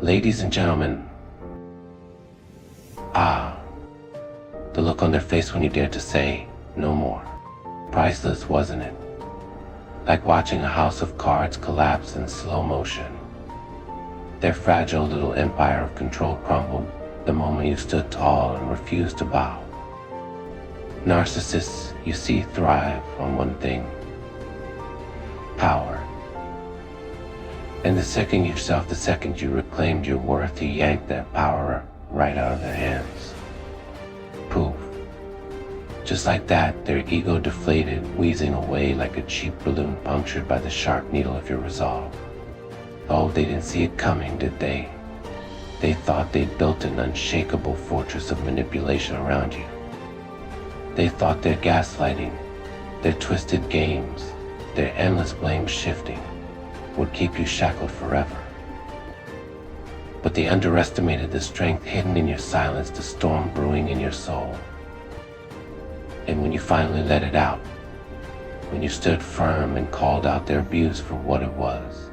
Ladies and gentlemen, the look on their face when you dared to say no more. Priceless, wasn't it? Like watching a house of cards collapse in slow motion. Their fragile little empire of control crumbled the moment you stood tall and refused to bow. Narcissists, you see, thrive on one thing: power. And the second you reclaimed your worth, you yanked that power right out of their hands. Poof. Just like that, their ego deflated, wheezing away like a cheap balloon punctured by the sharp needle of your resolve. Oh, they didn't see it coming, did they? They thought they'd built an unshakable fortress of manipulation around you. They thought their gaslighting, their twisted games, their endless blame shifting would keep you shackled forever. But they underestimated the strength hidden in your silence, the storm brewing in your soul. And when you finally let it out, when you stood firm and called out their abuse for what it was,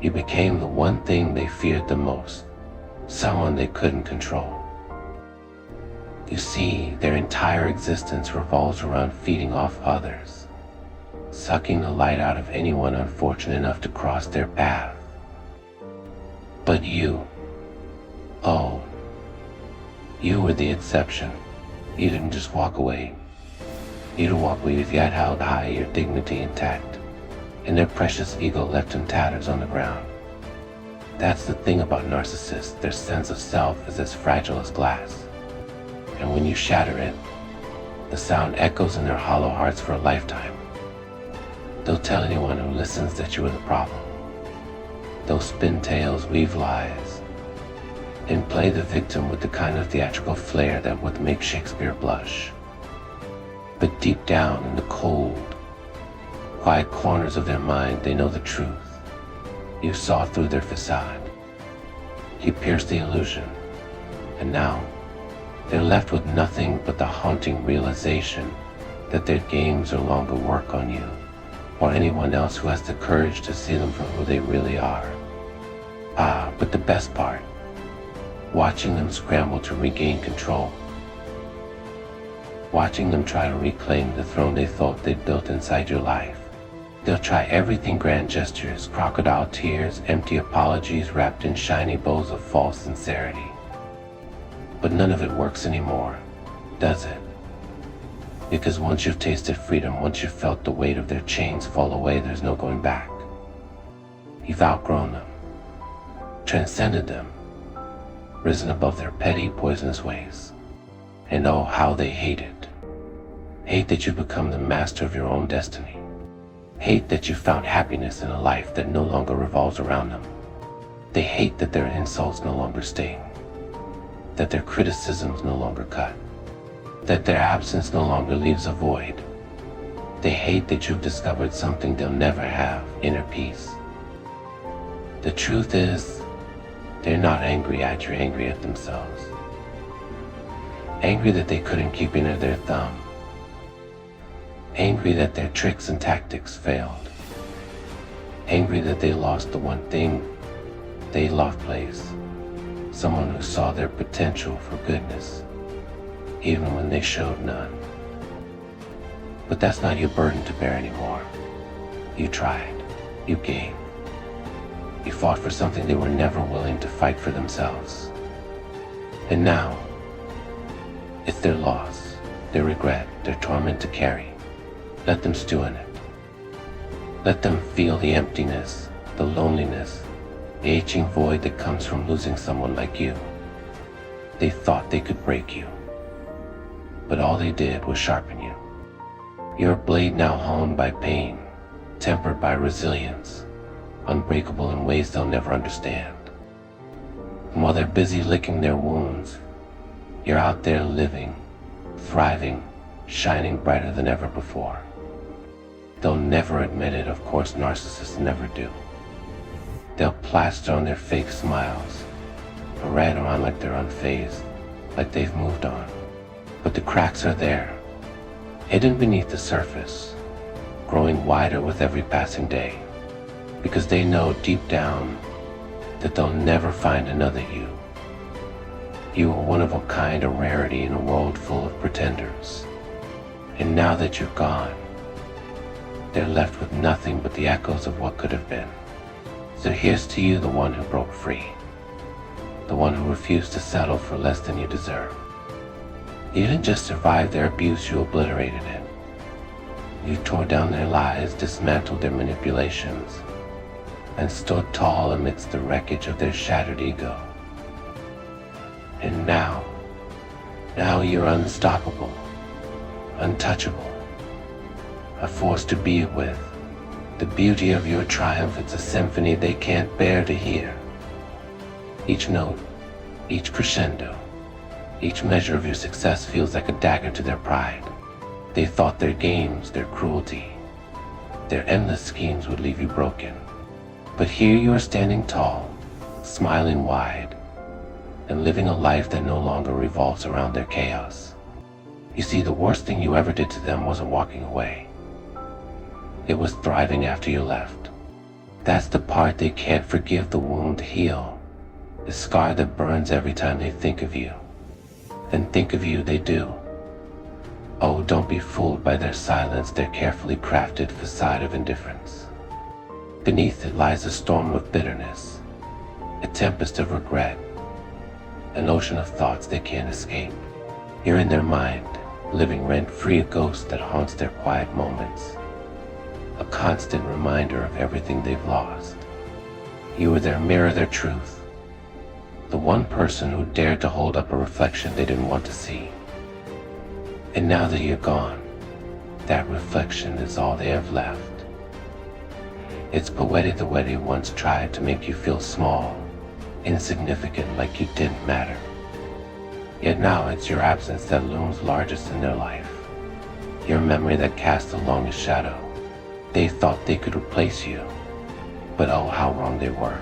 you became the one thing they feared the most, someone they couldn't control. You see, their entire existence revolves around feeding off others, sucking the light out of anyone unfortunate enough to cross their path. But you, you were the exception. You didn't just walk away. You didn't walk away with your head held high, your dignity intact, and their precious ego left in tatters on the ground. That's the thing about narcissists. Their sense of self is as fragile as glass. And when you shatter it, the sound echoes in their hollow hearts for a lifetime. They'll tell anyone who listens that you are the problem. They'll spin tales, weave lies, and play the victim with the kind of theatrical flair that would make Shakespeare blush. But deep down in the cold, quiet corners of their mind, they know the truth. You saw through their facade. You pierced the illusion. And now, they're left with nothing but the haunting realization that their games no longer work on you, or anyone else who has the courage to see them for who they really are. But the best part, watching them scramble to regain control, watching them try to reclaim the throne they thought they'd built inside your life. They'll try everything: grand gestures, crocodile tears, empty apologies wrapped in shiny bows of false sincerity. But none of it works anymore, does it? Because once you've tasted freedom, once you've felt the weight of their chains fall away, there's no going back. You've outgrown them, transcended them, risen above their petty, poisonous ways. And oh, how they hate it. Hate that you've become the master of your own destiny. Hate that you found happiness in a life that no longer revolves around them. They hate that their insults no longer sting, that their criticisms no longer cut, that their absence no longer leaves a void. They hate that you've discovered something they'll never have: inner peace. The truth is, they're not angry at you, angry at themselves. Angry that they couldn't keep you under their thumb. Angry that their tricks and tactics failed. Angry that they lost the one thing they loved place. Someone who saw their potential for goodness, even when they showed none. But that's not your burden to bear anymore. You tried. You gave. You fought for something they were never willing to fight for themselves. And now, it's their loss, their regret, their torment to carry. Let them stew in it. Let them feel the emptiness, the loneliness, the aching void that comes from losing someone like you. They thought they could break you, but all they did was sharpen you. You're a blade now honed by pain, tempered by resilience, unbreakable in ways they'll never understand. And while they're busy licking their wounds, you're out there living, thriving, shining brighter than ever before. They'll never admit it, of course narcissists never do. They'll plaster on their fake smiles, parade around like they're unfazed, like they've moved on. But the cracks are there, hidden beneath the surface, growing wider with every passing day, because they know deep down that they'll never find another you. You are one of a kind, a rarity in a world full of pretenders. And now that you're gone, they're left with nothing but the echoes of what could have been. So here's to you, the one who broke free, the one who refused to settle for less than you deserve. You didn't just survive their abuse, you obliterated it. You tore down their lies, dismantled their manipulations, and stood tall amidst the wreckage of their shattered ego. And now you're unstoppable, untouchable, a force to be with. The beauty of your triumph, it's a symphony they can't bear to hear. Each note, each crescendo, each measure of your success feels like a dagger to their pride. They thought their games, their cruelty, their endless schemes would leave you broken. But here you are standing tall, smiling wide, and living a life that no longer revolves around their chaos. You see, the worst thing you ever did to them wasn't walking away. It was thriving after you left. That's the part they can't forgive, the wound heal, the scar that burns every time they think of you. And think of you they do. Oh, don't be fooled by their silence, their carefully crafted facade of indifference. Beneath it lies a storm of bitterness, a tempest of regret, an ocean of thoughts they can't escape. You're in their mind, living rent-free, a ghost that haunts their quiet moments, a constant reminder of everything they've lost. You were their mirror, their truth, the one person who dared to hold up a reflection they didn't want to see. And now that you're gone, that reflection is all they have left. It's poetic the way they once tried to make you feel small, insignificant, like you didn't matter. Yet now it's your absence that looms largest in their life, your memory that casts the longest shadow. They thought they could replace you, but oh, how wrong they were.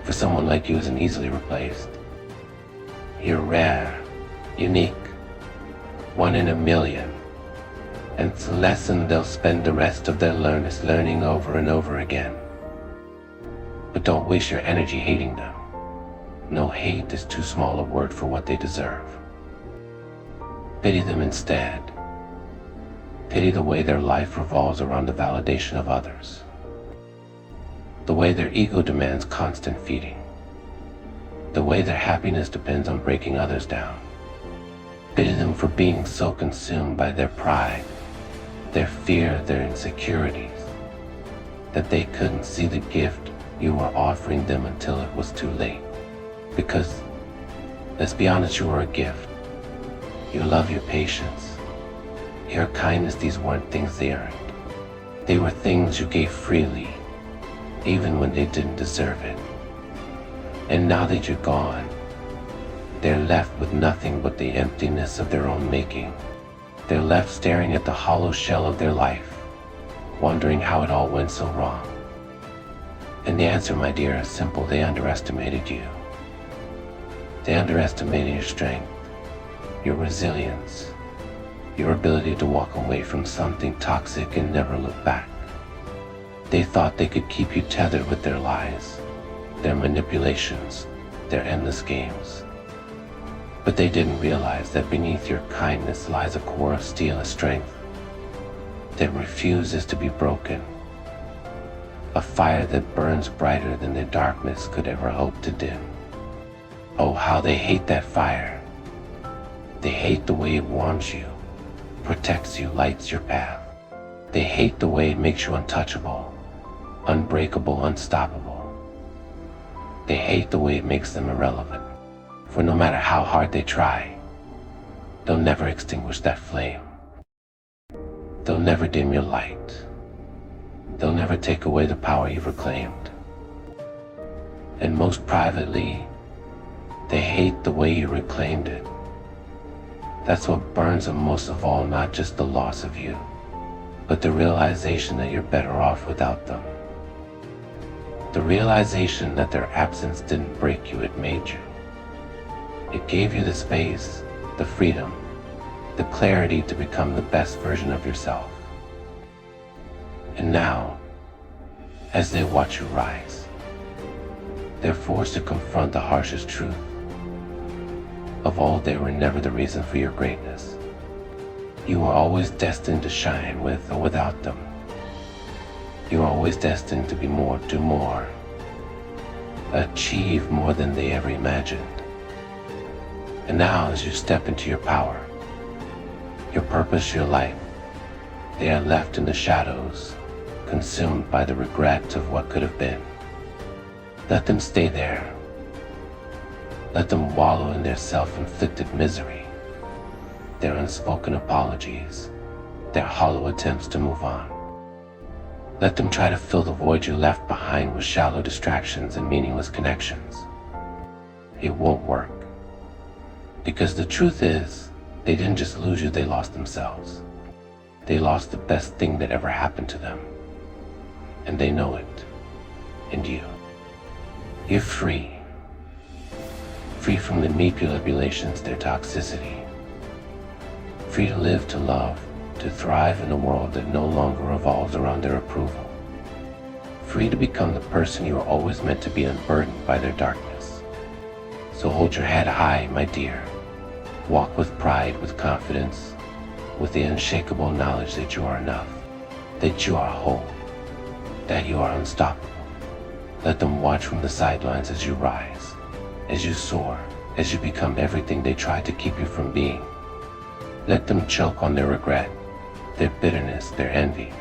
For someone like you isn't easily replaced. You're rare, unique, one in a million, and it's a lesson they'll spend the rest of their lives learning over and over again. But don't waste your energy hating them. No, hate is too small a word for what they deserve. Pity them instead. Pity the way their life revolves around the validation of others, the way their ego demands constant feeding, the way their happiness depends on breaking others down. Pity them for being so consumed by their pride, their fear, their insecurities, that they couldn't see the gift you were offering them until it was too late. Because, let's be honest, you were a gift. Your love, your patience, your kindness, these weren't things they earned. They were things you gave freely, even when they didn't deserve it. And now that you're gone, they're left with nothing but the emptiness of their own making. They're left staring at the hollow shell of their life, wondering how it all went so wrong. And the answer, my dear, is simple. They underestimated you. They underestimated your strength, your resilience, your ability to walk away from something toxic and never look back. They thought they could keep you tethered with their lies, their manipulations, their endless games. But they didn't realize that beneath your kindness lies a core of steel, a strength that refuses to be broken, a fire that burns brighter than the darkness could ever hope to dim. Oh, how they hate that fire. They hate the way it warms you, protects you, lights your path. They hate the way it makes you untouchable, unbreakable, unstoppable. They hate the way it makes them irrelevant. For no matter how hard they try, they'll never extinguish that flame. They'll never dim your light. They'll never take away the power you've reclaimed. And most privately, they hate the way you reclaimed it. That's what burns them most of all, not just the loss of you, but the realization that you're better off without them. The realization that their absence didn't break you, it made you. It gave you the space, the freedom, the clarity to become the best version of yourself. And now, as they watch you rise, they're forced to confront the harshest truth. Of all, they were never the reason for your greatness. You were always destined to shine with or without them. You were always destined to be more, do more, achieve more than they ever imagined. And now, as you step into your power, your purpose, your life, they are left in the shadows, consumed by the regret of what could have been. Let them stay there. Let them wallow in their self-inflicted misery, their unspoken apologies, their hollow attempts to move on. Let them try to fill the void you left behind with shallow distractions and meaningless connections. It won't work. Because the truth is, they didn't just lose you, they lost themselves. They lost the best thing that ever happened to them. And they know it. And you. You're free. Free from the manipulations, their toxicity. Free to live, to love, to thrive in a world that no longer revolves around their approval. Free to become the person you were always meant to be, unburdened by their darkness. So hold your head high, my dear. Walk with pride, with confidence, with the unshakable knowledge that you are enough, that you are whole, that you are unstoppable. Let them watch from the sidelines as you rise, as you soar, as you become everything they tried to keep you from being. Let them choke on their regret, their bitterness, their envy.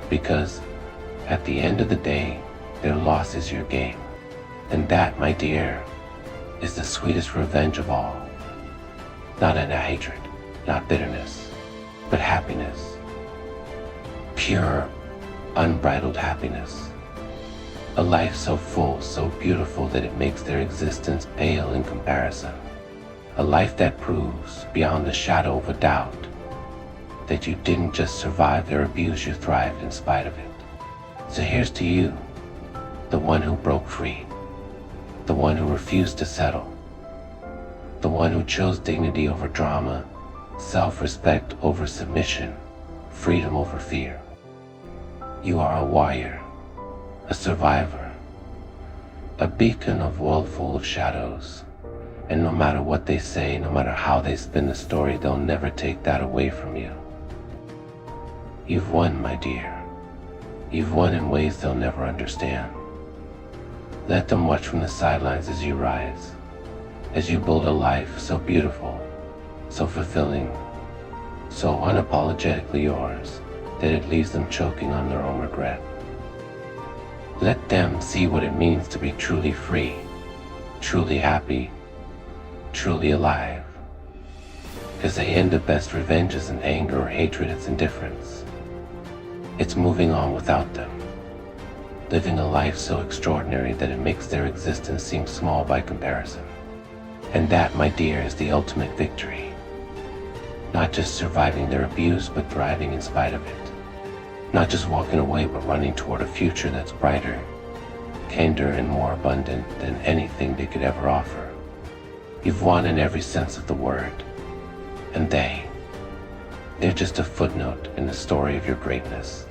Because at the end of the day, their loss is your gain. And that, my dear, is the sweetest revenge of all. Not in a hatred, not bitterness, but happiness. Pure, unbridled happiness. A life so full, so beautiful that it makes their existence pale in comparison. A life that proves, beyond the shadow of a doubt, that you didn't just survive their abuse, you thrived in spite of it. So here's to you, the one who broke free, the one who refused to settle, the one who chose dignity over drama, self-respect over submission, freedom over fear. You are a warrior, a survivor, a beacon of world full of shadows. And no matter what they say, no matter how they spin the story, they'll never take that away from you. You've won, my dear. You've won in ways they'll never understand. Let them watch from the sidelines as you rise, as you build a life so beautiful, so fulfilling, so unapologetically yours, that it leaves them choking on their own regret. Let them see what it means to be truly free, truly happy, truly alive. Because the end of best revenge isn't anger or hatred, it's indifference. It's moving on without them, living a life so extraordinary that it makes their existence seem small by comparison. And that, my dear, is the ultimate victory. Not just surviving their abuse, but thriving in spite of it. Not just walking away, but running toward a future that's brighter, kinder, and more abundant than anything they could ever offer. You've won in every sense of the word. And they're just a footnote in the story of your greatness.